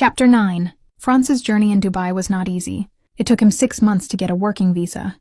Chapter 9. Franz's journey in Dubai was not easy. It took him 6 months to get a working visa.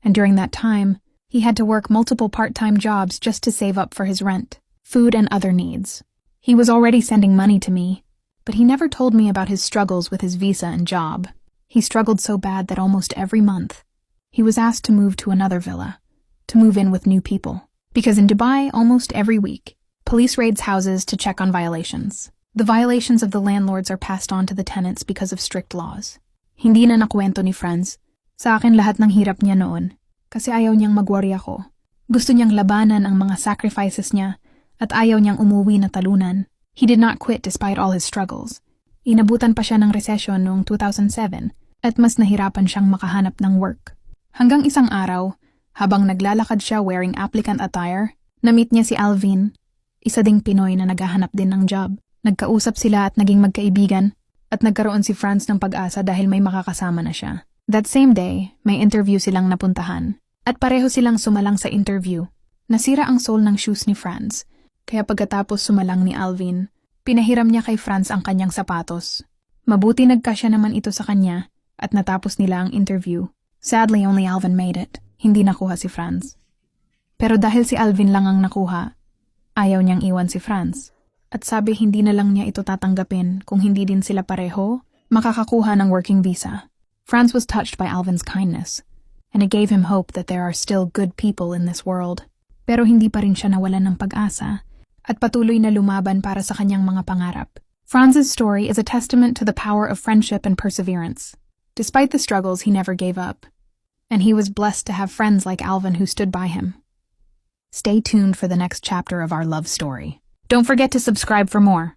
And during that time, he had to work multiple part-time jobs just to save up for his rent, food, and other needs. He was already sending money to me, but he never told me about his struggles with his visa and job. He struggled so bad that almost every month, he was asked to move to another villa, to move in with new people. Because in Dubai, almost every week, police raids houses to check on violations. The violations of the landlords are passed on to the tenants because of strict laws. Hindi na nakwento ni Franz. Sa akin lahat ng hirap niya noon, kasi ayaw niyang mag-worry ako. Gusto niyang labanan ang mga sacrifices niya at ayaw niyang umuwi na talunan. He did not quit despite all his struggles. Inabutan pa siya ng recession noong 2007 at mas nahirapan siyang makahanap ng work. Hanggang isang araw, habang naglalakad siya wearing applicant attire, na-meet niya si Alvin, isa ding Pinoy na naghahanap din ng job. Nagkausap sila at naging magkaibigan at nagkaroon si Franz ng pag-asa dahil may makakasama na siya. That same day, may interview silang napuntahan at pareho silang sumalang sa interview. Nasira ang sole ng shoes ni Franz, kaya pagkatapos sumalang ni Alvin, pinahiram niya kay Franz ang kanyang sapatos. Mabuti nagkasya naman ito sa kanya at natapos nila ang interview. Sadly, only Alvin made it. Hindi nakuha si Franz. Pero dahil si Alvin lang ang nakuha, ayaw niyang iwan si Franz. At sabi hindi na lang niya ito tatanggapin kung hindi din sila pareho makakakuha ng working visa. Franz was touched by Alvin's kindness, and it gave him hope that there are still good people in this world. Pero hindi pa rin siya nawalan ng pag-asa at patuloy na lumaban para sa kanyang mga pangarap. Franz's story is a testament to the power of friendship and perseverance. Despite the struggles, he never gave up, and he was blessed to have friends like Alvin who stood by him. Stay tuned for the next chapter of our love story. Don't forget to subscribe for more.